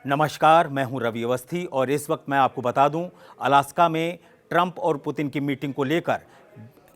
नमस्कार, मैं हूं रवि अवस्थी और इस वक्त मैं आपको बता दूं, अलास्का में ट्रंप और पुतिन की मीटिंग को लेकर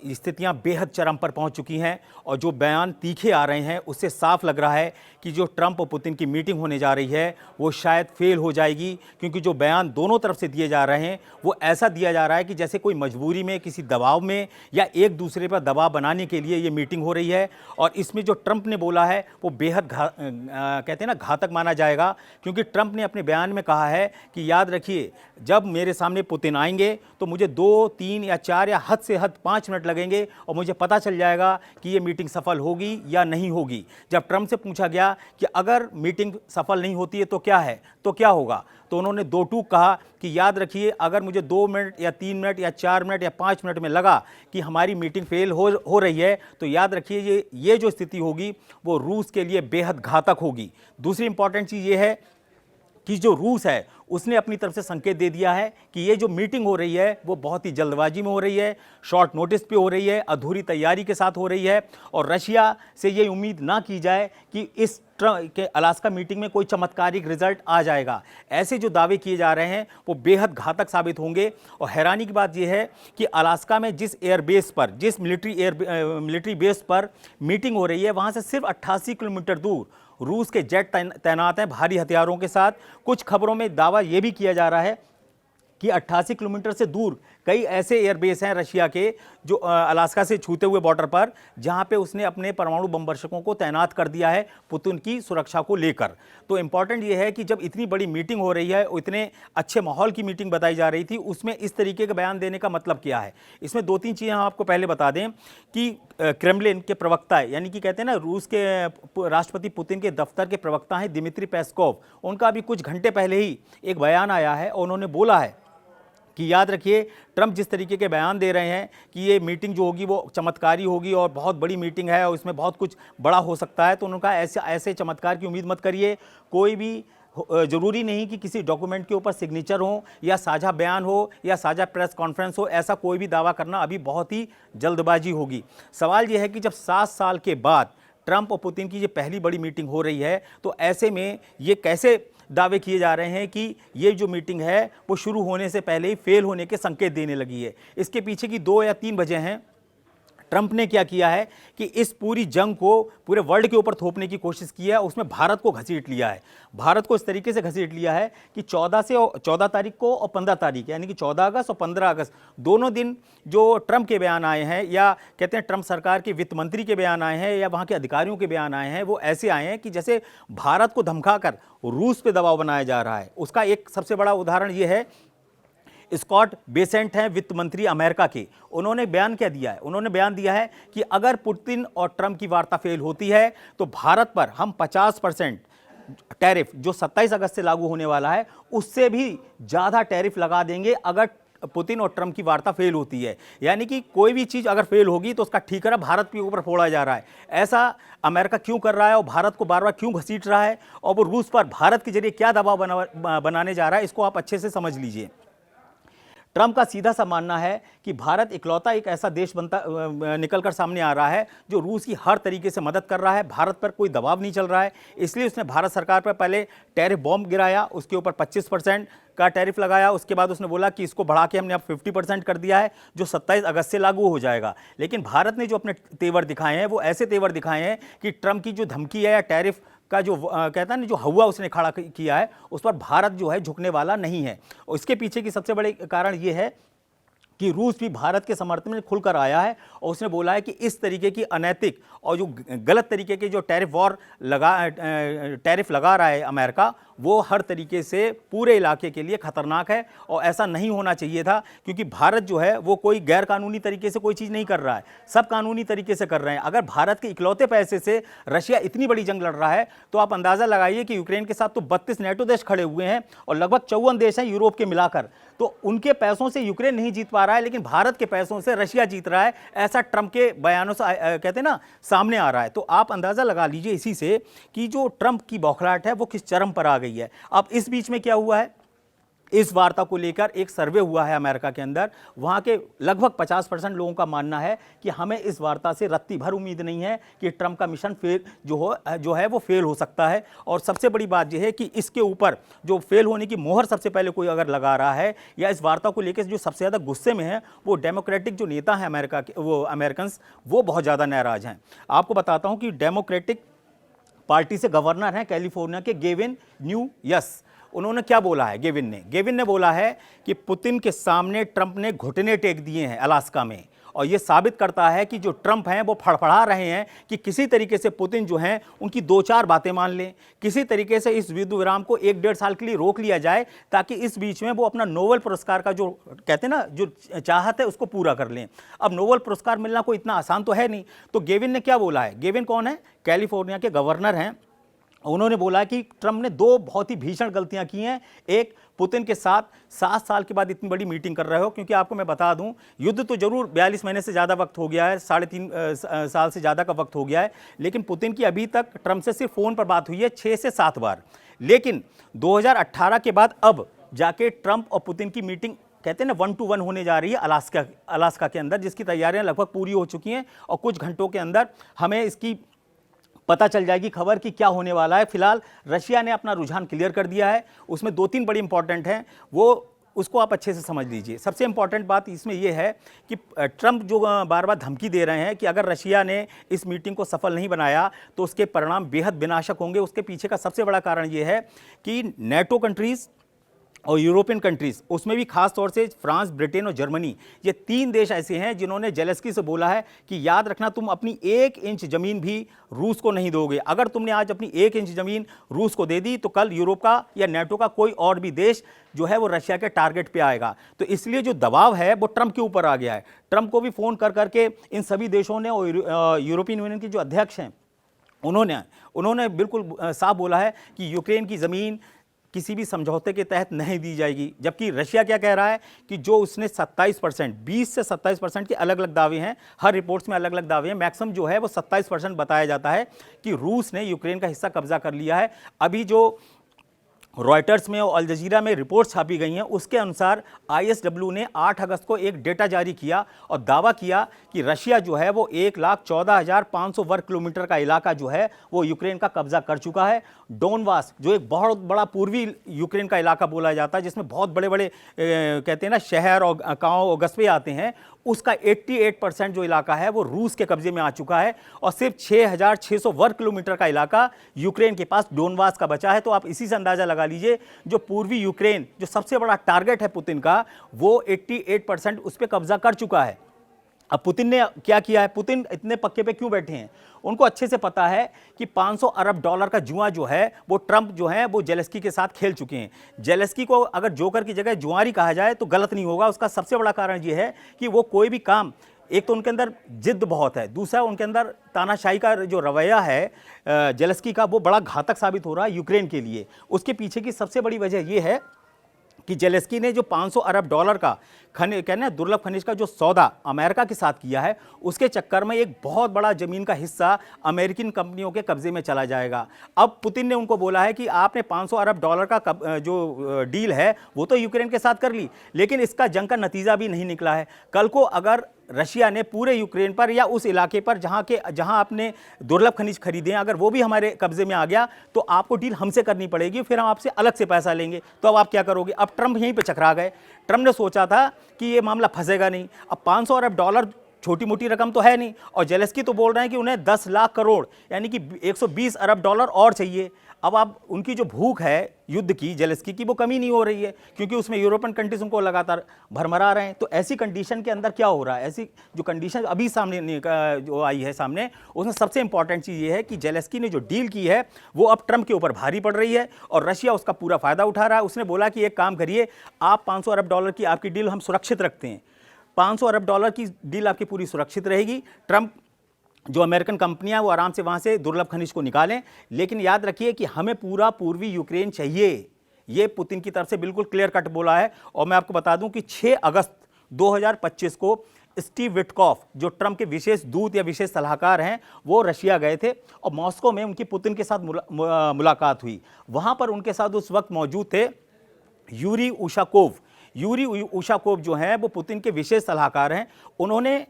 स्थितियां बेहद चरम पर पहुंच चुकी हैं और जो बयान तीखे आ रहे हैं उससे साफ लग रहा है कि जो ट्रंप और पुतिन की मीटिंग होने जा रही है वो शायद फेल हो जाएगी, क्योंकि जो बयान दोनों तरफ से दिए जा रहे हैं वो ऐसा दिया जा रहा है कि जैसे कोई मजबूरी में, किसी दबाव में या एक दूसरे पर दबाव बनाने के लिए ये मीटिंग हो रही है। और इसमें जो ट्रंप ने बोला है वो बेहद कहते हैं ना घातक माना जाएगा, क्योंकि ट्रंप ने अपने बयान में कहा है कि याद रखिए, जब मेरे सामने पुतिन आएंगे तो मुझे 2, 3 या 4 या हद से हद 5 मिनट लगेंगे और मुझे पता चल जाएगा कि ये मीटिंग सफल होगी या नहीं होगी। जब ट्रंप से पूछा गया कि अगर मीटिंग सफल नहीं होती है तो क्या है, तो क्या होगा, तो उन्होंने 2 टूक कहा कि याद रखिए, अगर मुझे 2 मिनट या 3 मिनट या 4 मिनट या 5 मिनट में लगा कि हमारी मीटिंग फेल हो रही है, तो याद रखिए ये जो स्थिति होगी वो रूस के लिए बेहद घातक होगी। दूसरी इंपॉर्टेंट चीज़ ये है कि जो रूस है उसने अपनी तरफ से संकेत दे दिया है कि ये जो मीटिंग हो रही है वो बहुत ही जल्दबाजी में हो रही है, शॉर्ट नोटिस पे हो रही है, अधूरी तैयारी के साथ हो रही है और रशिया से ये उम्मीद ना की जाए कि इस के अलास्का मीटिंग में कोई चमत्कारिक रिजल्ट आ जाएगा। ऐसे जो दावे किए जा रहे हैं वो बेहद घातक साबित होंगे। और हैरानी की बात यह है कि अलास्का में जिस एयरबेस पर, जिस मिलिट्री बेस पर मीटिंग हो रही है, वहाँ से सिर्फ 88 किलोमीटर दूर रूस के जेट तैनात हैं भारी हथियारों के साथ। कुछ खबरों में दावा यह भी किया जा रहा है कि 88 किलोमीटर से दूर कई ऐसे एयरबेस हैं रशिया के जो अलास्का से छूते हुए बॉर्डर पर, जहां पे उसने अपने परमाणु बम वर्षकों को तैनात कर दिया है पुतिन की सुरक्षा को लेकर। तो इंपॉर्टेंट ये है कि जब इतनी बड़ी मीटिंग हो रही है, इतने अच्छे माहौल की मीटिंग बताई जा रही थी, उसमें इस तरीके का बयान देने का मतलब क्या है। इसमें 2-3 चीज़ें हम आपको पहले बता दें कि क्रेमलिन के प्रवक्ता, यानी कि कहते हैं ना रूस के राष्ट्रपति पुतिन के दफ्तर के प्रवक्ता हैं दिमित्री पेस्कोव, उनका अभी कुछ घंटे पहले ही एक बयान आया है और उन्होंने बोला है कि याद रखिए, ट्रंप जिस तरीके के बयान दे रहे हैं कि ये मीटिंग जो होगी वो चमत्कारी होगी और बहुत बड़ी मीटिंग है और इसमें बहुत कुछ बड़ा हो सकता है, तो उनका ऐसे चमत्कार की उम्मीद मत करिए। कोई भी जरूरी नहीं कि किसी डॉक्यूमेंट के ऊपर सिग्नेचर हो या साझा बयान हो या साझा प्रेस कॉन्फ्रेंस हो, ऐसा कोई भी दावा करना अभी बहुत ही जल्दबाजी होगी। सवाल यह है कि जब 7 साल के बाद ट्रंप और पुतिन की ये पहली बड़ी मीटिंग हो रही है, तो ऐसे में ये कैसे दावे किए जा रहे हैं कि ये जो मीटिंग है वो शुरू होने से पहले ही फेल होने के संकेत देने लगी है। इसके पीछे की 2 या 3 वजह हैं। ट्रंप ने क्या किया है कि इस पूरी जंग को पूरे वर्ल्ड के ऊपर थोपने की कोशिश की है, उसमें भारत को घसीट लिया है। भारत को इस तरीके से घसीट लिया है कि 14 तारीख को और 15 तारीख, यानी कि 14 अगस्त और 15 अगस्त दोनों दिन जो ट्रंप के बयान आए हैं, या कहते हैं ट्रंप सरकार के वित्त मंत्री के बयान आए हैं या वहाँ के अधिकारियों के बयान आए हैं, वो ऐसे आए हैं कि जैसे भारत को धमकाकर रूस पे दबाव बनाया जा रहा है। उसका एक सबसे बड़ा उदाहरण ये है, स्कॉट बेसेंट हैं वित्त मंत्री अमेरिका के, उन्होंने बयान क्या दिया है, उन्होंने बयान दिया है कि अगर पुतिन और ट्रंप की वार्ता फेल होती है तो भारत पर हम 50% टैरिफ जो 27 अगस्त से लागू होने वाला है उससे भी ज़्यादा टैरिफ लगा देंगे अगर पुतिन और ट्रंप की वार्ता फेल होती है। यानी कि कोई भी चीज़ अगर फेल होगी तो उसका ठीकरा भारत के ऊपर फोड़ा जा रहा है। ऐसा अमेरिका क्यों कर रहा है और भारत को बार बार क्यों घसीट रहा है और वो रूस पर भारत के जरिए क्या दबाव बनाने जा रहा है, इसको आप अच्छे से समझ लीजिए। ट्रंप का सीधा सा मानना है कि भारत इकलौता एक ऐसा देश निकलकर सामने आ रहा है जो रूस की हर तरीके से मदद कर रहा है, भारत पर कोई दबाव नहीं चल रहा है, इसलिए उसने भारत सरकार पर पहले टैरिफ बॉम्ब गिराया, उसके ऊपर 25% का टैरिफ लगाया। उसके बाद उसने बोला कि इसको बढ़ा के हमने अब 50% कर दिया है जो 27 अगस्त से लागू हो जाएगा। लेकिन भारत ने जो अपने तेवर दिखाए हैं वो ऐसे तेवर दिखाए हैं कि ट्रंप की जो धमकी है या टैरिफ का जो कहता है ना जो हवा उसने खड़ा किया है, उस पर भारत जो है झुकने वाला नहीं है। और इसके पीछे की सबसे बड़े कारण ये है कि रूस भी भारत के समर्थन में खुलकर आया है और उसने बोला है कि इस तरीके की अनैतिक और जो गलत तरीके के जो टैरिफ लगा रहा है अमेरिका, वो हर तरीके से पूरे इलाके के लिए खतरनाक है और ऐसा नहीं होना चाहिए था, क्योंकि भारत जो है वो कोई गैर कानूनी तरीके से कोई चीज़ नहीं कर रहा है, सब कानूनी तरीके से कर रहे हैं। अगर भारत के इकलौते पैसे से रशिया इतनी बड़ी जंग लड़ रहा है तो आप अंदाज़ा लगाइए कि यूक्रेन के साथ तो 32 नेटो देश खड़े हुए हैं और लगभग 54 देश हैं यूरोप के मिलाकर, तो उनके पैसों से यूक्रेन नहीं जीत पा रहा है, लेकिन भारत के पैसों से रशिया जीत रहा है। ऐसा ट्रंप के बयानों से कहते हैं ना सामने आ रहा है। तो आप अंदाज़ा लगा लीजिए इसी से कि जो ट्रंप की बौखलाहट है वो किस चरम पर आ गई है। अब इस बीच में क्या हुआ है इस वार्ता को लेकर एक सर्वे हुआ है अमेरिका के अंदर, वहाँ के लगभग 50% लोगों का मानना है कि हमें इस वार्ता से रत्ती भर उम्मीद नहीं है कि ट्रंप का मिशन फेल जो है वो फेल हो सकता है। और सबसे बड़ी बात यह है कि इसके ऊपर जो फेल होने की मोहर सबसे पहले कोई अगर लगा रहा है या इस वार्ता को लेकर जो सबसे ज़्यादा गुस्से में है वो डेमोक्रेटिक जो नेता हैं अमेरिका के, वो अमेरिकन्स, वो बहुत ज़्यादा नाराज हैं। आपको बताता हूँ कि डेमोक्रेटिक पार्टी से गवर्नर हैं कैलिफोर्निया के गेविन न्यूयस, उन्होंने क्या बोला है? गेविन ने बोला है कि पुतिन के सामने ट्रंप ने घुटने टेक दिए हैं अलास्का में, और यह साबित करता है कि जो ट्रंप हैं वो फड़फड़ा रहे हैं कि किसी तरीके से पुतिन जो हैं उनकी 2-4 बातें मान लें, किसी तरीके से इस युद्ध विराम को 1-1.5 साल के लिए रोक लिया जाए ताकि इस बीच में वो अपना नोबेल पुरस्कार का जो कहते हैं ना जो चाहत है उसको पूरा कर लें। अब नोबेल पुरस्कार मिलना कोई इतना आसान तो है नहीं। तो गेविन ने क्या बोला है? गेविन कौन है? कैलिफोर्निया के गवर्नर हैं। उन्होंने बोला कि ट्रंप ने 2 बहुत ही भीषण गलतियां की हैं। एक, पुतिन के साथ 7 साल के बाद इतनी बड़ी मीटिंग कर रहे हो, क्योंकि आपको मैं बता दूं युद्ध तो जरूर 42 महीने से ज़्यादा वक्त हो गया है, 3.5 साल से ज़्यादा का वक्त हो गया है, लेकिन पुतिन की अभी तक ट्रंप से सिर्फ फ़ोन पर बात हुई है 6 से 7 बार। लेकिन 2018 के बाद अब जाके ट्रंप और पुतिन की मीटिंग कहते हैं ना 1-to-1 होने जा रही है अलास्का के अंदर, जिसकी तैयारियां लगभग पूरी हो चुकी हैं और कुछ घंटों के अंदर हमें इसकी पता चल जाएगी खबर कि क्या होने वाला है। फिलहाल रशिया ने अपना रुझान क्लियर कर दिया है, उसमें 2-3 बड़ी इंपॉर्टेंट हैं, वो उसको आप अच्छे से समझ लीजिए। सबसे इंपॉर्टेंट बात इसमें यह है कि ट्रंप जो बार बार धमकी दे रहे हैं कि अगर रशिया ने इस मीटिंग को सफल नहीं बनाया तो उसके परिणाम बेहद विनाशक होंगे। उसके पीछे का सबसे बड़ा कारण यह है कि नेटो कंट्रीज़ और यूरोपियन कंट्रीज़, उसमें भी खास तौर से फ्रांस, ब्रिटेन और जर्मनी, ये 3 देश ऐसे हैं जिन्होंने जेलेंस्की से बोला है कि याद रखना तुम अपनी 1 इंच ज़मीन भी रूस को नहीं दोगे। अगर तुमने आज अपनी 1 इंच ज़मीन रूस को दे दी तो कल यूरोप का या नेटो का कोई और भी देश जो है वो रशिया के टारगेट पे आएगा। तो इसलिए जो दबाव है वो ट्रंप के ऊपर आ गया है। ट्रंप को भी फ़ोन कर करके इन सभी देशों ने और यूरोपियन यूनियन के जो अध्यक्ष हैं उन्होंने बिल्कुल साफ बोला है कि यूक्रेन की ज़मीन किसी भी समझौते के तहत नहीं दी जाएगी। जबकि रशिया क्या कह रहा है कि जो उसने 27%, 20 से 27% के अलग अलग दावे हैं, हर रिपोर्ट्स में अलग अलग दावे हैं, मैक्सिमम जो है वो 27% बताया जाता है कि रूस ने यूक्रेन का हिस्सा कब्जा कर लिया है। अभी जो रॉयटर्स में और अल जजीरा में रिपोर्ट छापी गई हैं उसके अनुसार ISW ने 8 अगस्त को एक डेटा जारी किया और दावा किया कि रशिया जो है वो 1,14,500 वर्ग किलोमीटर का इलाका जो है वो यूक्रेन का कब्जा कर चुका है। डोनबास जो एक बहुत बड़ा पूर्वी यूक्रेन का इलाका बोला जाता है, जिसमें बहुत बड़े बड़े कहते हैं ना शहर और गाँव और कस्बे आते हैं, उसका 88% जो इलाका है वो रूस के कब्जे में आ चुका है और सिर्फ 6,600 वर्ग किलोमीटर का इलाका यूक्रेन के पास डोनबास का बचा है। तो आप इसी से अंदाजा लगा लीजिए जो पूर्वी यूक्रेन जो सबसे बड़ा टारगेट है पुतिन का, वो 88% उस पर कब्जा कर चुका है। अब पुतिन ने क्या किया है? पुतिन इतने पक्के पे क्यों बैठे हैं? उनको अच्छे से पता है कि 500 अरब डॉलर का जुआ जो है वो ट्रंप जो है वो जेलेंस्की के साथ खेल चुके हैं। जेलेंस्की को अगर जोकर की जगह जुआरी कहा जाए तो गलत नहीं होगा। उसका सबसे बड़ा कारण ये है कि वो कोई भी काम, एक तो उनके अंदर जिद्द बहुत है, दूसरा उनके अंदर तानाशाही का जो रवैया है जेलेंस्की का, वो बड़ा घातक साबित हो रहा है यूक्रेन के लिए। उसके पीछे की सबसे बड़ी वजह यह है कि जेलेंस्की ने जो 500 अरब डॉलर का कहना दुर्लभ खनिज का जो सौदा अमेरिका के साथ किया है, उसके चक्कर में एक बहुत बड़ा जमीन का हिस्सा अमेरिकन कंपनियों के कब्जे में चला जाएगा। अब पुतिन ने उनको बोला है कि आपने 500 अरब डॉलर का जो डील है वो तो यूक्रेन के साथ कर ली, लेकिन इसका जंग का नतीजा भी नहीं निकला है। कल को अगर रशिया ने पूरे यूक्रेन पर या उस इलाके पर जहां आपने दुर्लभ खनिज खरीदे हैं, अगर वो भी हमारे कब्जे में आ गया तो आपको डील हमसे करनी पड़ेगी, फिर हम आपसे अलग से पैसा लेंगे। तो अब आप क्या करोगे? अब ट्रंप यहीं पे चकरा गए। ट्रंप ने सोचा था कि ये मामला फंसेगा नहीं। अब 500 अरब डॉलर छोटी मोटी रकम तो है नहीं, और जेलेंस्की तो बोल रहे हैं कि उन्हें 10 लाख करोड़ यानी कि 120 अरब डॉलर और चाहिए। अब आप उनकी जो भूख है युद्ध की, जेलेंस्की की, वो कमी नहीं हो रही है, क्योंकि उसमें यूरोपियन कंट्रीज उनको लगातार भरमरा रहे हैं। तो ऐसी कंडीशन के अंदर क्या हो रहा है? ऐसी जो कंडीशन अभी सामने जो आई है सामने, उसमें सबसे इंपॉर्टेंट चीज़ ये है कि जेलेंस्की ने जो डील की है वो अब ट्रंप के ऊपर भारी पड़ रही है और रशिया उसका पूरा फायदा उठा रहा है। उसने बोला कि एक काम करिए, आप 500 अरब डॉलर की आपकी डील हम सुरक्षित रखते हैं, 500 अरब डॉलर की डील आपकी पूरी सुरक्षित रहेगी। ट्रंप जो अमेरिकन कंपनियां वो आराम से वहां से दुर्लभ खनिज को निकालें, लेकिन याद रखिए कि हमें पूरा पूर्वी यूक्रेन चाहिए। ये पुतिन की तरफ से बिल्कुल क्लियर कट बोला है। और मैं आपको बता दूं कि 6 अगस्त 2025 को स्टीव विटकॉफ जो ट्रंप के विशेष दूत या विशेष सलाहकार हैं, वो रशिया गए थे और मॉस्को में उनकी पुतिन के साथ मुलाकात हुई। वहां पर उनके साथ उस वक्त मौजूद थे यूरी उशाकोव जो हैं वो पुतिन के विशेष सलाहकार हैं। उन्होंने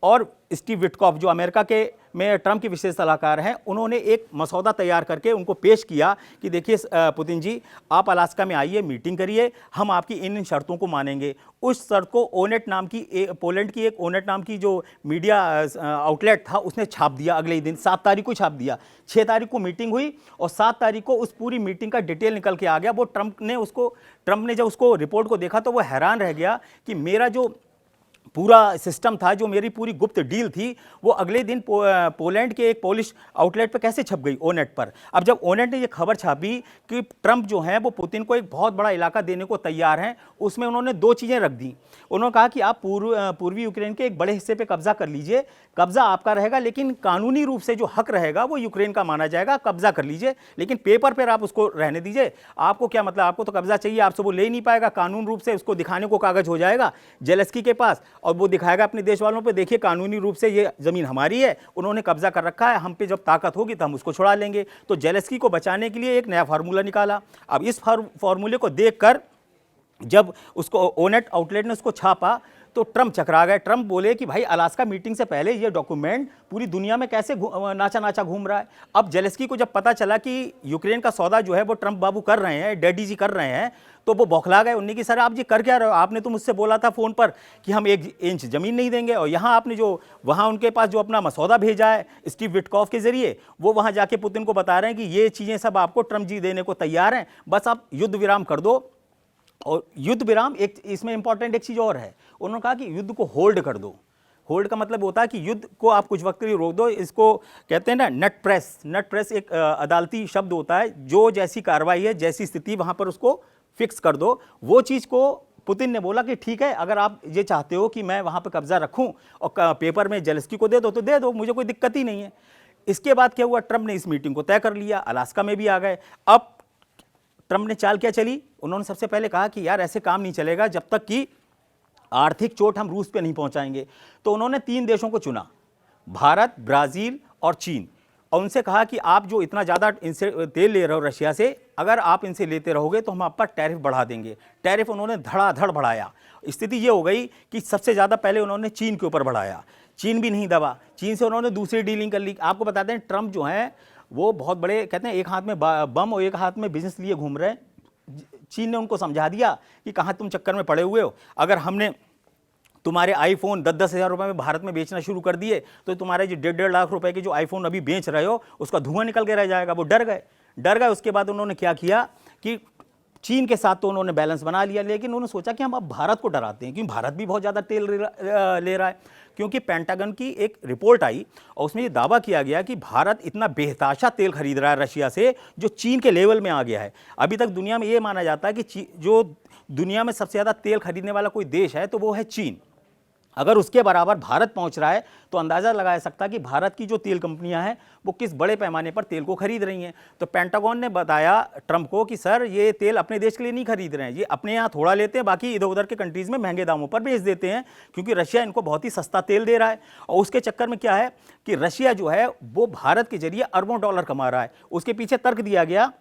और स्टीव विटकॉफ जो अमेरिका के में ट्रंप के विशेष सलाहकार हैं, उन्होंने एक मसौदा तैयार करके उनको पेश किया कि देखिए पुतिन जी, आप अलास्का में आइए, मीटिंग करिए, हम आपकी इन शर्तों को मानेंगे। उस शर्त को ओनेट नाम की पोलैंड की एक ओनेट नाम की जो मीडिया आउटलेट था उसने छाप दिया अगले ही दिन, 7 तारीख को छाप दिया। 6 तारीख को मीटिंग हुई और 7 तारीख को उस पूरी मीटिंग का डिटेल निकल के आ गया। वो ट्रंप ने जब उसको रिपोर्ट को देखा तो वो हैरान रह गया कि मेरा जो पूरा सिस्टम था, जो मेरी पूरी गुप्त डील थी, वो अगले दिन पोलैंड के एक पोलिश आउटलेट पर कैसे छप गई, ओनेट पर। अब जब ओनेट ने ये खबर छापी कि ट्रंप जो है वो पुतिन को एक बहुत बड़ा इलाका देने को तैयार हैं, उसमें उन्होंने 2 चीज़ें रख दी। उन्होंने कहा कि आप पूर्वी यूक्रेन के एक बड़े हिस्से पे कब्जा कर लीजिए, कब्जा आपका रहेगा, लेकिन कानूनी रूप से जो हक रहेगा वो यूक्रेन का माना जाएगा, कब्जा कर लीजिए, लेकिन पेपर पर आप उसको रहने दीजिए। आपको क्या मतलब, आपको तो कब्जा चाहिए, आपसे वो ले ही नहीं पाएगा, कानून रूप से उसको दिखाने को कागज हो जाएगा जेलेंस्की के पास, और वो दिखाएगा अपने देश वालों पे, देखिए कानूनी रूप से ये ज़मीन हमारी है, उन्होंने कब्जा कर रखा है, हम पे जब ताकत होगी तो हम उसको छुड़ा लेंगे। तो जेलेंस्की को बचाने के लिए एक नया फार्मूला निकाला। अब इस फार्मूले को देखकर जब उसको ओनेट आउटलेट ने उसको छापा तो ट्रंप चकरा गए। ट्रंप बोले कि भाई अलास्का मीटिंग से पहले ये डॉक्यूमेंट पूरी दुनिया में कैसे नाचा नाचा घूम रहा है। अब जेलेंस्की को जब पता चला कि यूक्रेन का सौदा जो है वो ट्रंप बाबू कर रहे हैं, डैडी जी कर रहे हैं, तो वो बौखला गए। उन्होंने कि सर आप ये कर क्या रहे हो, आपने तो मुझसे बोला था फ़ोन पर कि हम 1 इंच ज़मीन नहीं देंगे, और यहाँ आपने जो वहाँ उनके पास जो अपना मसौदा भेजा है स्टीव विटकॉफ के ज़रिए, वो वहाँ जाके पुतिन को बता रहे हैं कि ये चीज़ें सब आपको ट्रंप जी देने को तैयार हैं, बस आप युद्ध विराम कर दो। और युद्ध विराम एक इसमें इंपॉर्टेंट एक चीज़ और है, उन्होंने कहा कि युद्ध को होल्ड कर दो। होल्ड का मतलब होता है कि युद्ध को आप कुछ वक्त के लिए रोक दो। इसको कहते हैं ना नट प्रेस। नट प्रेस एक अदालती शब्द होता है, जो जैसी कार्रवाई है, जैसी स्थिति, वहाँ पर उसको फिक्स कर दो। वो चीज़ को पुतिन ने बोला कि ठीक है, अगर आप ये चाहते हो कि मैं वहाँ पर कब्जा रखूँ और पेपर में जेलेंस्की को दे दो तो दे दो, मुझे कोई दिक्कत ही नहीं है। इसके बाद क्या हुआ, ट्रंप ने इस मीटिंग को तय कर लिया, अलास्का में भी आ गए। अब ट्रंप ने चाल क्या चली, उन्होंने सबसे पहले कहा कि यार ऐसे काम नहीं चलेगा जब तक कि आर्थिक चोट हम रूस पे नहीं पहुंचाएंगे। तो उन्होंने 3 देशों को चुना, भारत, ब्राज़ील और चीन, और उनसे कहा कि आप जो इतना ज़्यादा इनसे तेल ले रहे हो रशिया से, अगर आप इनसे लेते रहोगे तो हम आप पर टैरिफ बढ़ा देंगे। टैरिफ उन्होंने धड़ाधड़ बढ़ाया। स्थिति ये हो गई कि सबसे ज़्यादा पहले उन्होंने चीन के ऊपर बढ़ाया, चीन भी नहीं दबा, चीन से उन्होंने दूसरी डीलिंग कर ली। आपको बताते हैं ट्रंप जो हैं वो बहुत बड़े, कहते हैं एक हाथ में बम और एक हाथ में बिजनेस लिए घूम रहे हैं। चीन ने उनको समझा दिया कि कहाँ तुम चक्कर में पड़े हुए हो, अगर हमने तुम्हारे आईफोन 10-10 हज़ार रुपये में भारत में बेचना शुरू कर दिए तो तुम्हारे जो 1.5 लाख रुपए के जो आईफोन अभी बेच रहे हो उसका धुआं निकल के रह जाएगा। वो डर गए। उसके बाद उन्होंने क्या किया कि चीन के साथ तो उन्होंने बैलेंस बना लिया, लेकिन उन्होंने सोचा कि हम अब भारत को डराते हैं, क्योंकि भारत भी बहुत ज़्यादा तेल ले रहा है। क्योंकि पेंटागन की एक रिपोर्ट आई और उसमें ये दावा किया गया कि भारत इतना बेहताशा तेल खरीद रहा है रशिया से, जो चीन के लेवल में आ गया है। अभी तक दुनिया में ये माना जाता है कि जो दुनिया में सबसे ज़्यादा तेल खरीदने वाला कोई देश है तो वो है चीन। अगर उसके बराबर भारत पहुंच रहा है तो अंदाज़ा लगाया सकता है कि भारत की जो तेल कंपनियां हैं वो किस बड़े पैमाने पर तेल को खरीद रही हैं। तो पेंटागन ने बताया ट्रंप को कि सर ये तेल अपने देश के लिए नहीं खरीद रहे हैं, ये अपने यहाँ थोड़ा लेते हैं, बाकी इधर उधर के कंट्रीज़ में महंगे दामों पर बेच देते हैं, क्योंकि रशिया इनको बहुत ही सस्ता तेल दे रहा है। और उसके चक्कर में क्या है कि रशिया जो है वो भारत के जरिए अरबों डॉलर कमा रहा है। उसके पीछे तर्क दिया गया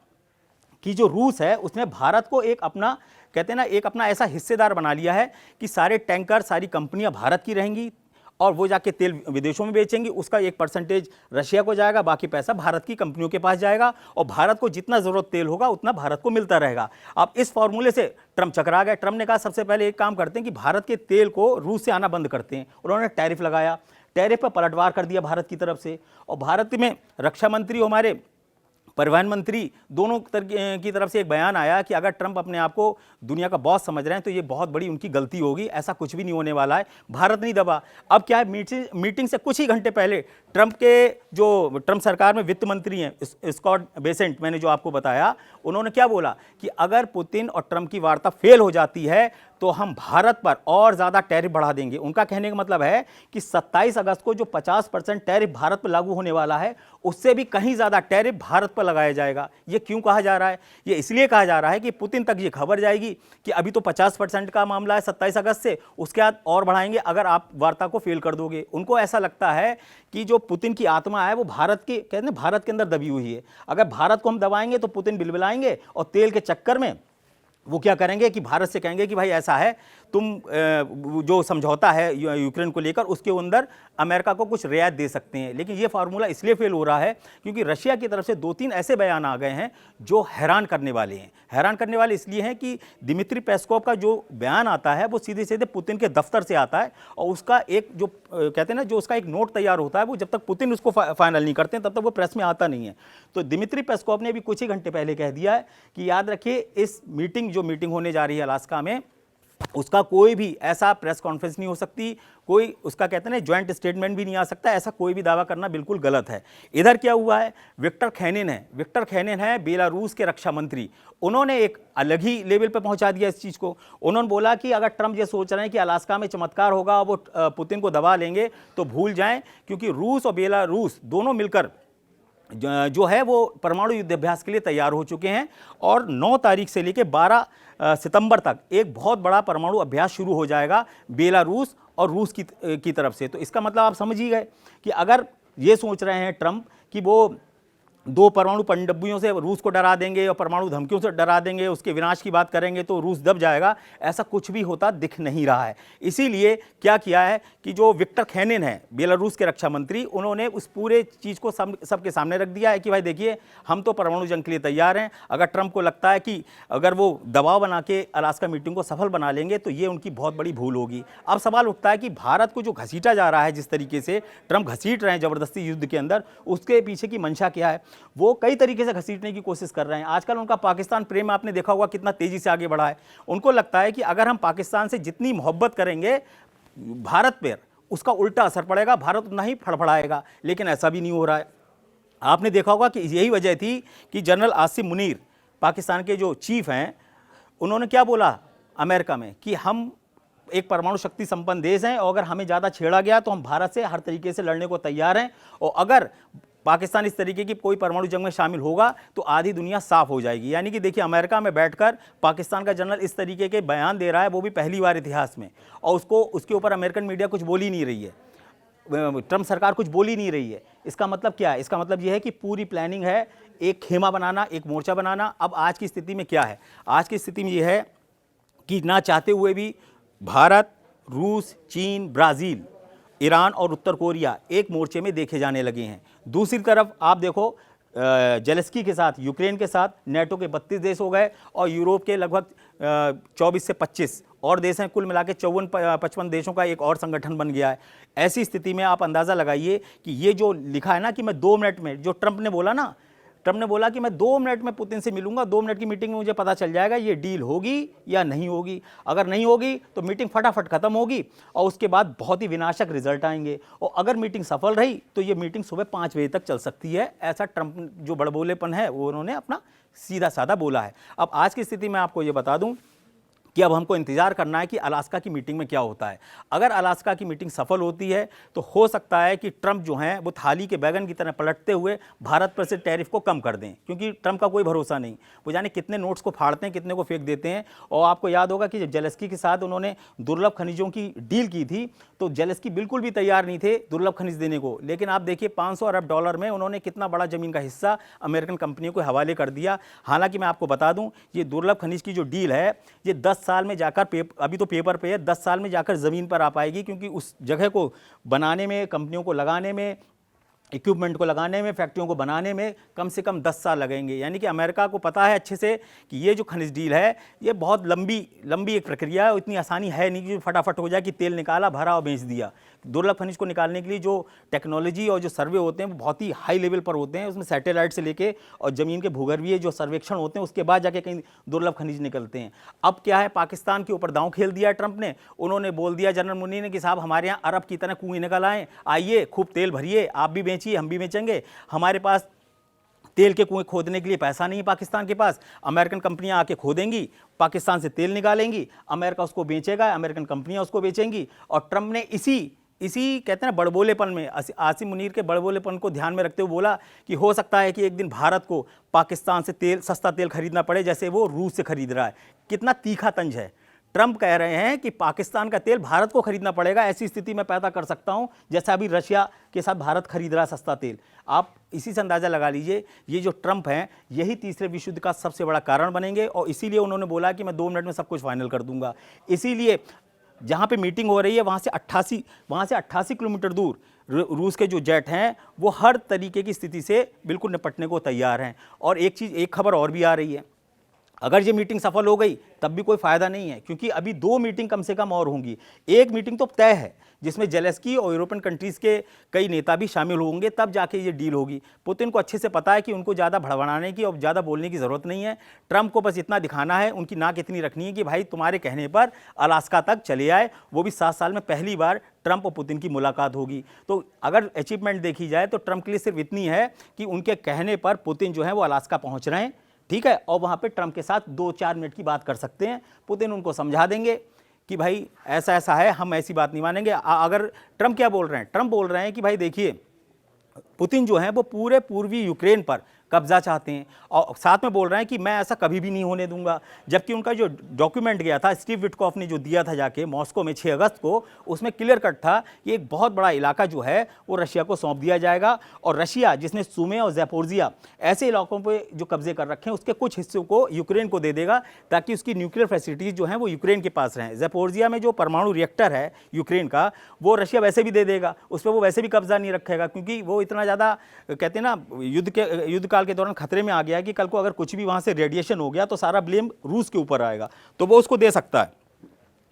कि जो रूस है उसने भारत को एक अपना, कहते हैं ना, एक अपना ऐसा हिस्सेदार बना लिया है कि सारे टैंकर, सारी कंपनियां भारत की रहेंगी और वो जाके तेल विदेशों में बेचेंगी, उसका एक परसेंटेज रशिया को जाएगा, बाकी पैसा भारत की कंपनियों के पास जाएगा और भारत को जितना ज़रूरत तेल होगा उतना भारत को मिलता रहेगा। अब इस फॉर्मूले से ट्रंप चकरा गए। ट्रंप ने कहा सबसे पहले एक काम करते हैं कि भारत के तेल को रूस से आना बंद करते हैं। उन्होंने टैरिफ लगाया, टैरिफ पर पलटवार कर दिया भारत की तरफ से। और भारत में रक्षा मंत्री, हमारे परिवहन मंत्री, दोनों की तरफ से एक बयान आया कि अगर ट्रंप अपने आप को दुनिया का बॉस समझ रहे हैं तो ये बहुत बड़ी उनकी गलती होगी, ऐसा कुछ भी नहीं होने वाला है, भारत नहीं दबा। अब क्या है, मीटिंग से कुछ ही घंटे पहले ट्रंप सरकार में वित्त मंत्री हैं स्कॉट बेसेंट, मैंने जो आपको बताया, उन्होंने क्या बोला कि अगर पुतिन और ट्रंप की वार्ता फेल हो जाती है तो हम भारत पर और ज़्यादा टैरिफ बढ़ा देंगे। उनका कहने का मतलब है कि 27 अगस्त को जो 50% टैरिफ भारत पर लागू होने वाला है उससे भी कहीं ज़्यादा टैरिफ भारत पर लगाया जाएगा। ये क्यों कहा जा रहा है? ये इसलिए कहा जा रहा है कि पुतिन तक ये खबर जाएगी कि अभी तो 50% का मामला है 27 अगस्त से, उसके बाद और बढ़ाएंगे अगर आप वार्ता को फेल कर दोगे। उनको ऐसा लगता है कि जो पुतिन की आत्मा है वो भारत की, कहते हैं भारत के अंदर दबी हुई है। अगर भारत को हम दबाएंगे तो पुतिन बिलबिलाएंगे और तेल के चक्कर में वो क्या करेंगे कि भारत से कहेंगे कि भाई ऐसा है, तुम जो समझौता है यूक्रेन को लेकर उसके अंदर अमेरिका को कुछ रियायत दे सकते हैं। लेकिन ये फार्मूला इसलिए फेल हो रहा है क्योंकि रशिया की तरफ से 2-3 ऐसे बयान आ गए हैं जो हैरान करने वाले हैं। हैरान करने वाले इसलिए हैं कि दिमित्री पेस्कोव का जो बयान आता है वो सीधे सीधे पुतिन के दफ्तर से आता है, और उसका एक जो कहते हैं ना, जो उसका एक नोट तैयार होता है, वो जब तक पुतिन उसको फाइनल नहीं करते तब तक वो प्रेस में आता नहीं है। तो दिमित्री पेस्कोव ने भी कुछ ही घंटे पहले कह दिया है कि याद रखिए, इस मीटिंग होने जा रही है अलास्का में, उसका कोई भी ऐसा प्रेस कॉन्फ्रेंस नहीं हो सकती, कोई उसका कहते हैं ज्वाइंट स्टेटमेंट भी नहीं आ सकता, ऐसा कोई भी दावा करना बिल्कुल गलत है। इधर क्या हुआ है, विक्टर खैनिन है बेलारूस के रक्षा मंत्री। उन्होंने एक अलग ही लेवल पे पहुंचा दिया इस चीज को। उन्होंने बोला कि अगर ट्रंप ये सोच रहे हैं कि अलास्का में चमत्कार होगा, वो पुतिन को दबा लेंगे, तो भूल जाएं, क्योंकि रूस और बेलारूस दोनों मिलकर जो है वो परमाणु युद्धाभ्यास के लिए तैयार हो चुके हैं, और 9 तारीख से लेकर 12 सितंबर तक एक बहुत बड़ा परमाणु अभ्यास शुरू हो जाएगा बेलारूस और रूस की तरफ से। तो इसका मतलब आप समझ ही गए कि अगर ये सोच रहे हैं ट्रंप कि वो 2 परमाणु पनडब्बियों से रूस को डरा देंगे और परमाणु धमकियों से डरा देंगे, उसके विनाश की बात करेंगे तो रूस दब जाएगा, ऐसा कुछ भी होता दिख नहीं रहा है। इसीलिए क्या किया है कि जो विक्टर खैनिन है बेलारूस के रक्षा मंत्री, उन्होंने उस पूरे चीज़ को सबके सामने रख दिया है कि भाई देखिए, हम तो परमाणु जंग के लिए तैयार हैं। अगर ट्रंप को लगता है कि अगर वो दबाव बना के अलास्का मीटिंग को सफल बना लेंगे तो ये उनकी बहुत बड़ी भूल होगी। अब सवाल उठता है कि भारत को जो घसीटा जा रहा है, जिस तरीके से ट्रंप घसीट रहे हैं ज़बरदस्ती युद्ध के अंदर, उसके पीछे की मंशा क्या है। वो कई तरीके से घसीटने की कोशिश कर रहे हैं। आजकल उनका पाकिस्तान प्रेम आपने देखा होगा कितना तेजी से आगे बढ़ा है। उनको लगता है कि अगर हम पाकिस्तान से जितनी मोहब्बत करेंगे भारत पर, उसका उल्टा असर पड़ेगा, भारत उतना ही फड़फड़ाएगा। लेकिन ऐसा भी नहीं हो रहा है। आपने देखा होगा कि यही वजह थी कि जनरल आसिम मुनीर, पाकिस्तान के जो चीफ हैं, उन्होंने क्या बोला अमेरिका में कि हम एक परमाणु शक्ति संपन्न देश हैं, और अगर हमें ज़्यादा छेड़ा गया तो हम भारत से हर तरीके से लड़ने को तैयार हैं, और अगर पाकिस्तान इस तरीके की कोई परमाणु जंग में शामिल होगा तो आधी दुनिया साफ हो जाएगी। यानी कि देखिए, अमेरिका में बैठकर पाकिस्तान का जनरल इस तरीके के बयान दे रहा है, वो भी पहली बार इतिहास में, और उसके ऊपर अमेरिकन मीडिया कुछ बोल ही नहीं रही है, ट्रंप सरकार कुछ बोल ही नहीं रही है। इसका मतलब क्या है? इसका मतलब यह है कि पूरी प्लानिंग है, एक खेमा बनाना, एक मोर्चा बनाना। अब आज की स्थिति में क्या है? आज की स्थिति में यह है कि ना चाहते हुए भी भारत, रूस, चीन, ब्राज़ील, ईरान और उत्तर कोरिया एक मोर्चे में देखे जाने लगे हैं। दूसरी तरफ आप देखो, जेलेंस्की के साथ, यूक्रेन के साथ नेटो के 32 देश हो गए, और यूरोप के लगभग 24 से 25 और देश हैं। कुल मिला के 54-55 देशों का एक और संगठन बन गया है। ऐसी स्थिति में आप अंदाज़ा लगाइए कि ये जो लिखा है ना कि मैं 2 मिनट में, जो ट्रंप ने बोला कि मैं 2 मिनट में पुतिन से मिलूंगा, 2 मिनट की मीटिंग में मुझे पता चल जाएगा ये डील होगी या नहीं होगी। अगर नहीं होगी तो मीटिंग फटाफट खत्म होगी, और उसके बाद बहुत ही विनाशक रिजल्ट आएंगे। और अगर मीटिंग सफल रही तो ये मीटिंग सुबह 5 बजे तक चल सकती है। ऐसा ट्रंप जो बड़बोलेपन है वो उन्होंने अपना सीधा साधा बोला है। अब आज की स्थिति में आपको ये बता दूं कि अब हमको इंतजार करना है कि अलास्का की मीटिंग में क्या होता है। अगर अलास्का की मीटिंग सफल होती है तो हो सकता है कि ट्रंप जो हैं वो थाली के बैगन की तरह पलटते हुए भारत पर से टैरिफ को कम कर दें, क्योंकि ट्रंप का कोई भरोसा नहीं, वो जाने कितने नोट्स को फाड़ते हैं, कितने को फेंक देते हैं। और आपको याद होगा कि जब जेलेंस्की के साथ उन्होंने दुर्लभ खनिजों की डील की थी तो जेलेंस्की बिल्कुल भी तैयार नहीं थे दुर्लभ खनिज देने को। लेकिन आप देखिए, $500 अरब में उन्होंने कितना बड़ा जमीन का हिस्सा अमेरिकन कंपनियों के हवाले कर दिया। हालांकि मैं आपको बता दूं, ये दुर्लभ खनिज की जो डील है ये 10 साल में जाकर, अभी तो पेपर पे है, 10 साल में जाकर ज़मीन पर आ पाएगी, क्योंकि उस जगह को बनाने में, कंपनियों को लगाने में, इक्विपमेंट को लगाने में, फैक्ट्रियों को बनाने में कम से कम 10 साल लगेंगे। यानी कि अमेरिका को पता है अच्छे से कि ये जो खनिज डील है ये बहुत लंबी एक प्रक्रिया है, इतनी आसानी है नहीं कि फटाफट हो जाए कि तेल निकाला, भरा और बेच दिया। दुर्लभ खनिज को निकालने के लिए जो टेक्नोलॉजी और जो सर्वे होते हैं वो बहुत ही हाई लेवल पर होते हैं। उसमें सैटेलाइट से लेके और ज़मीन के भूगर्भीय जो सर्वेक्षण होते हैं उसके बाद जाके कहीं दुर्लभ खनिज निकलते हैं। अब क्या है, पाकिस्तान के ऊपर दांव खेल दिया ट्रंप ने। उन्होंने बोल दिया जनरल मुनीर ने कि साहब, हमारे यहाँ अरब की तरह कुएं निकल आए, आइए खूब तेल भरिए, आप भी बेचिए, हम भी बेचेंगे। हमारे पास तेल के कुएं खोदने के लिए पैसा नहीं है पाकिस्तान के पास, अमेरिकन कंपनियां आके खोदेंगी, पाकिस्तान से तेल निकालेंगी, अमेरिका उसको बेचेगा, अमेरिकन कंपनियां उसको बेचेंगी। और ट्रंप ने इसी कहते हैं बड़बोलेपन में, आसिम मुनीर के बड़बोलेपन को ध्यान में रखते हुए बोला कि हो सकता है कि एक दिन भारत को पाकिस्तान से सस्ता तेल खरीदना पड़े, जैसे वो रूस से खरीद रहा है। कितना तीखा तंज है। ट्रंप कह रहे हैं कि पाकिस्तान का तेल भारत को खरीदना पड़ेगा, ऐसी स्थिति मैं पैदा कर सकता हूं जैसा अभी रशिया के साथ भारत खरीद रहा सस्ता तेल। आप इसी से अंदाजा लगा लीजिए, ये जो ट्रंप हैं यही तीसरे विश्व युद्ध का सबसे बड़ा कारण बनेंगे, और इसीलिए उन्होंने बोला कि मैं 2 मिनट में सब कुछ फाइनल कर दूंगा। इसीलिए जहां पे मीटिंग हो रही है वहां से 88 किलोमीटर दूर रूस के जो जेट हैं वो हर तरीके की स्थिति से बिल्कुल निपटने को तैयार हैं। और एक खबर और भी आ रही है, अगर ये मीटिंग सफल हो गई तब भी कोई फायदा नहीं है, क्योंकि अभी 2 मीटिंग कम से कम और होंगी। एक मीटिंग तो तय है जिसमें जेलेंस्की और यूरोपियन कंट्रीज के कई नेता भी शामिल होंगे, तब जाके ये डील होगी। पुतिन को अच्छे से पता है कि उनको ज़्यादा भड़बड़ाने की और ज़्यादा बोलने की ज़रूरत नहीं है। ट्रंप को बस इतना दिखाना है, उनकी नाक इतनी रखनी है कि भाई तुम्हारे कहने पर अलास्का तक चले आए, वो भी 7 साल में पहली बार ट्रंप और पुतिन की मुलाकात होगी। तो अगर अचीवमेंट देखी जाए तो ट्रंप के लिए सिर्फ इतनी है कि उनके कहने पर पुतिन जो है वो अलास्का पहुँच रहे हैं, ठीक है, और वहाँ पे ट्रंप के साथ 2-4 मिनट की बात कर सकते हैं। पुतिन उनको समझा देंगे कि भाई ऐसा ऐसा है, हम ऐसी बात नहीं मानेंगे। अगर ट्रंप क्या बोल रहे हैं, ट्रंप बोल रहे हैं कि भाई देखिए पुतिन जो है वो पूरे पूर्वी यूक्रेन पर कब्जा चाहते हैं, और साथ में बोल रहे हैं कि मैं ऐसा कभी भी नहीं होने दूंगा। जबकि उनका जो डॉक्यूमेंट गया था, स्टीव विटकॉफ ने जो दिया था जाके मॉस्को में 6 अगस्त को, उसमें क्लियर कट था कि एक बहुत बड़ा इलाका जो है वो रशिया को सौंप दिया जाएगा, और रशिया जिसने सुमे और ज़ैपोरिज़िया ऐसे इलाकों पे जो कब्जे कर रखे हैं उसके कुछ हिस्सों को यूक्रेन को दे देगा, ताकि उसकी न्यूक्लियर फैसिलिटीज़ जो हैं वो यूक्रेन के पास रहें। ज़ैपोरिज़िया में जो परमाणु रिएक्टर है यूक्रेन का, वो रशिया वैसे भी दे देगा, उस पर वो वैसे भी कब्जा नहीं रखेगा, क्योंकि वो इतना ज़्यादा कहते हैं ना युद्ध काल के दौरान खतरे में आ गया है कि कल को अगर कुछ भी वहां से रेडिएशन हो गया तो सारा ब्लेम रूस के ऊपर आएगा, तो वो उसको दे सकता है।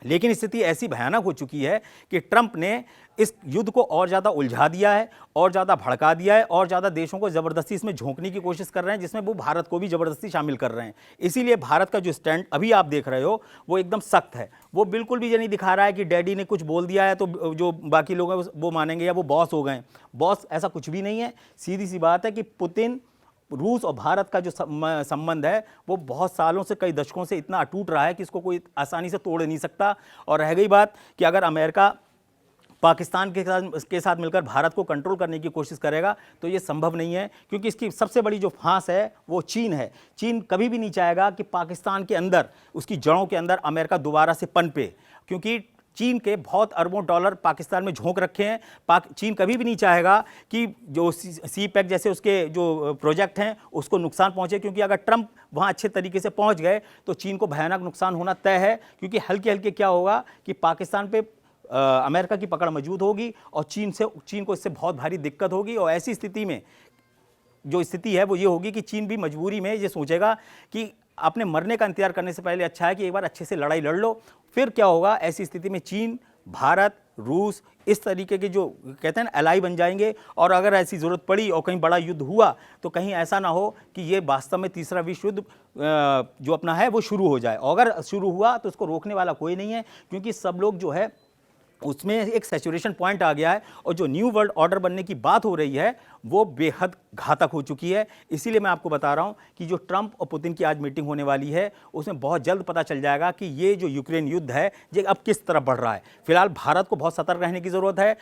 लेकिन स्थिति ऐसी भयानक हो चुकी है कि ट्रंप ने इस युद्ध को और ज़्यादा उलझा दिया है, और ज़्यादा भड़का दिया है, और ज़्यादा देशों को ज़बरदस्ती इसमें झोंकने की कोशिश कर रहे हैं, जिसमें वो भारत को भी ज़बरदस्ती शामिल कर रहे हैं। इसीलिए भारत का जो स्टैंड अभी आप देख रहे हो वो एकदम सख्त है। वो बिल्कुल भी ये नहीं दिखा रहा है कि डैडी ने कुछ बोल दिया है तो जो बाकी लोग हैं वो मानेंगे या वो बॉस हो गए। बॉस ऐसा कुछ भी नहीं है। सीधी सी बात है कि पुतिन, रूस और भारत का जो संबंध है वो बहुत सालों से, कई दशकों से इतना अटूट रहा है कि इसको कोई आसानी से तोड़ नहीं सकता। और रह गई बात कि अगर अमेरिका पाकिस्तान के साथ मिलकर भारत को कंट्रोल करने की कोशिश करेगा तो ये संभव नहीं है, क्योंकि इसकी सबसे बड़ी जो फांस है वो चीन है। चीन कभी भी नहीं चाहेगा कि पाकिस्तान के अंदर, उसकी जड़ों के अंदर अमेरिका दोबारा से पनपे, क्योंकि चीन के बहुत अरबों डॉलर पाकिस्तान में झोंक रखे हैं। चीन कभी भी नहीं चाहेगा कि जो सी पैक जैसे उसके जो प्रोजेक्ट हैं उसको नुकसान पहुंचे, क्योंकि अगर ट्रंप वहां अच्छे तरीके से पहुंच गए तो चीन को भयानक नुकसान होना तय है। क्योंकि हल्के हल्के क्या होगा कि पाकिस्तान पे अमेरिका की पकड़ मौजूद होगी, और चीन को इससे बहुत भारी दिक्कत होगी। और ऐसी स्थिति में जो स्थिति है वो ये होगी कि चीन भी मजबूरी में ये सोचेगा कि अपने मरने का इंतजार करने से पहले अच्छा है कि एक बार अच्छे से लड़ाई लड़ लो। फिर क्या होगा, ऐसी स्थिति में चीन, भारत, रूस इस तरीके के जो कहते हैं ना एलाई बन जाएंगे। और अगर ऐसी ज़रूरत पड़ी और कहीं बड़ा युद्ध हुआ तो कहीं ऐसा ना हो कि ये वास्तव में तीसरा विश्व युद्ध जो अपना है वो शुरू हो जाए। और अगर शुरू हुआ तो उसको रोकने वाला कोई नहीं है, क्योंकि सब लोग जो है उसमें एक सैचुरेशन पॉइंट आ गया है, और जो न्यू वर्ल्ड ऑर्डर बनने की बात हो रही है वो बेहद घातक हो चुकी है। इसीलिए मैं आपको बता रहा हूं कि जो ट्रंप और पुतिन की आज मीटिंग होने वाली है उसमें बहुत जल्द पता चल जाएगा कि ये जो यूक्रेन युद्ध है ये अब किस तरफ बढ़ रहा है। फिलहाल भारत को बहुत सतर्क रहने की ज़रूरत है।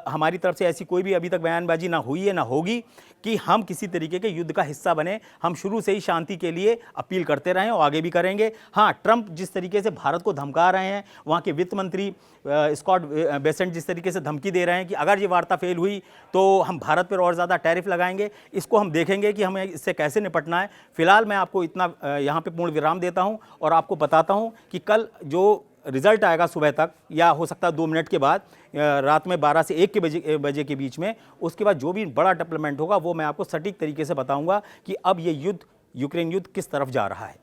हमारी तरफ से ऐसी कोई भी अभी तक बयानबाजी ना हुई है ना होगी कि हम किसी तरीके के युद्ध का हिस्सा बने। हम शुरू से ही शांति के लिए अपील करते रहे और आगे भी करेंगे। हाँ, ट्रंप जिस तरीके से भारत को धमका रहे हैं, वहाँ के वित्त मंत्री स्कॉट बेसेंट जिस तरीके से धमकी दे रहे हैं कि अगर ये वार्ता फेल हुई तो हम भारत पर और ज़्यादा टैरिफ लगाएंगे, इसको हम देखेंगे कि हमें इससे कैसे निपटना है। फिलहाल मैं आपको इतना यहाँ पे पूर्ण विराम देता हूँ और आपको बताता हूँ कि कल जो रिजल्ट आएगा सुबह तक, या हो सकता है 2 मिनट के बाद, रात में 12 से 1 के बजे के बीच में, उसके बाद जो भी बड़ा डेवलपमेंट होगा वो मैं आपको सटीक तरीके से बताऊंगा कि अब ये युद्ध, यूक्रेन युद्ध किस तरफ जा रहा है।